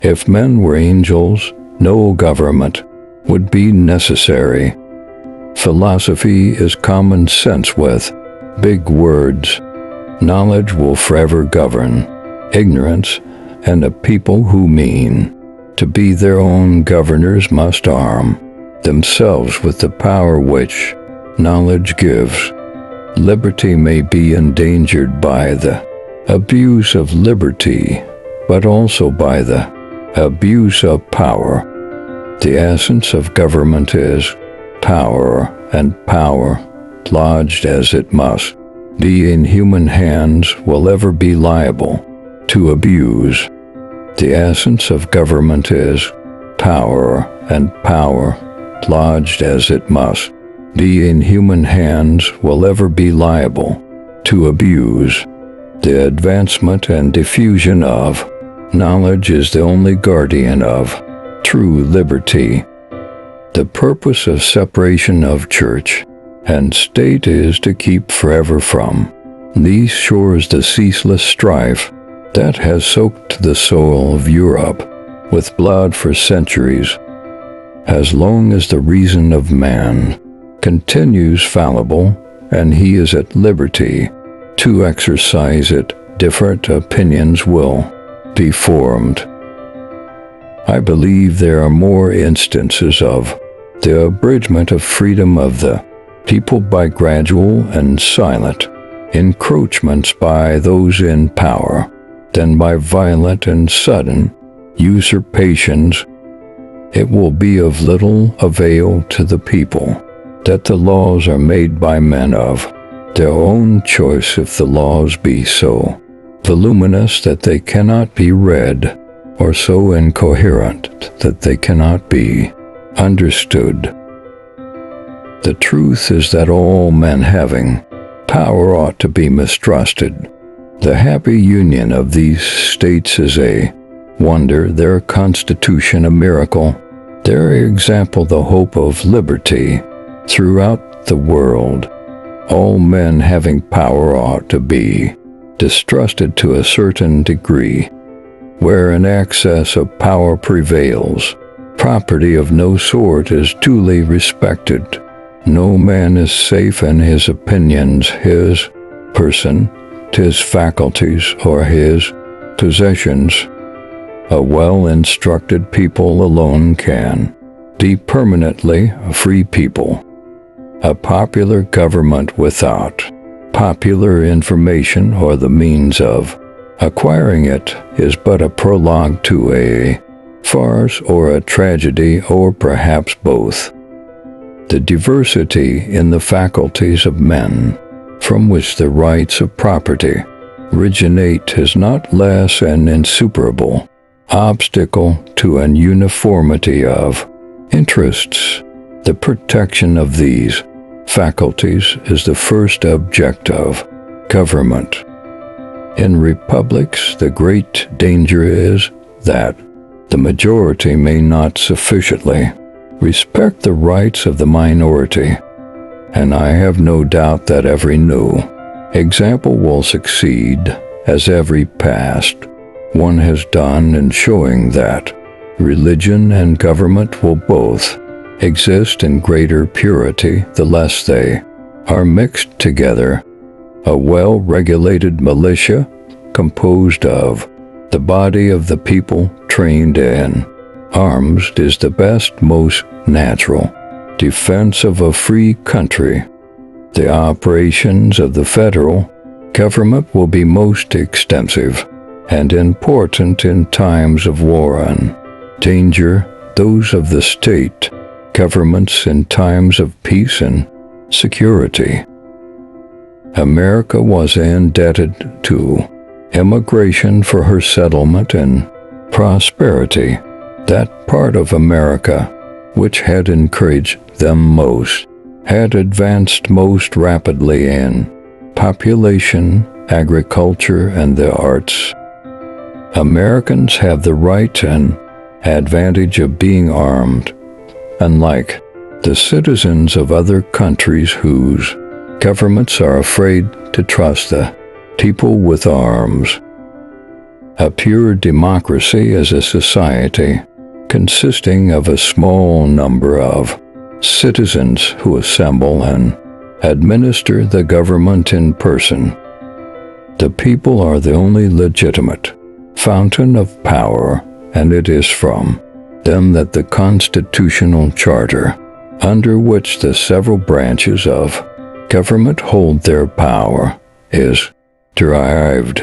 If men were angels, no government would be necessary. Philosophy is common sense with big words. Knowledge will forever govern ignorance, and a people who mean to be their own governors must arm themselves with the power which knowledge gives. Liberty may be endangered by the abuse of liberty, but also by the abuse of power. The essence of government is power, and power, lodged as it must be in human hands, will ever be liable to abuse. The essence of government is power, and power, lodged as it must be in human hands, will ever be liable to abuse. The advancement and diffusion of knowledge is the only guardian of true liberty. The purpose of separation of church and state is to keep forever from these shores the ceaseless strife that has soaked the soil of Europe with blood for centuries. As long as the reason of man continues fallible and he is at liberty to exercise it, different opinions will be formed. I believe there are more instances of the abridgment of freedom of the people by gradual and silent encroachments by those in power than by violent and sudden usurpations. It will be of little avail to the people that the laws are made by men of their own choice if the laws be so voluminous that they cannot be read, or so incoherent that they cannot be understood. The truth is that all men having power ought to be mistrusted. The happy union of these states is a wonder, their constitution a miracle, their example the hope of liberty throughout the world. All men having power ought to be distrusted to a certain degree. Where an excess of power prevails, property of no sort is duly respected. No man is safe in his opinions, his person, his faculties, or his possessions. A well-instructed people alone can be permanently a free people. A popular government without popular information or the means of acquiring it is but a prologue to a farce or a tragedy, or perhaps both. The diversity in the faculties of men from which the rights of property originate is not less an insuperable obstacle to an uniformity of interests. The protection of these faculties is the first object of government. In republics, the great danger is that the majority may not sufficiently respect the rights of the minority, and I have no doubt that every new example will succeed, as every past one has done, in showing that religion and government will both exist in greater purity the less they are mixed together. A well-regulated militia, composed of the body of the people trained in arms, is the best, most natural defense of a free country. The operations of the federal government will be most extensive and important in times of war and danger, those of the state governments in times of peace and security. America was indebted to immigration for her settlement and prosperity. That part of America which had encouraged them most had advanced most rapidly in population, agriculture, and the arts. Americans have the right and advantage of being armed, unlike the citizens of other countries whose governments are afraid to trust the people with arms. A pure democracy is a society consisting of a small number of citizens who assemble and administer the government in person. The people are the only legitimate fountain of power, and it is from them that the constitutional charter, under which the several branches of government hold their power, is derived.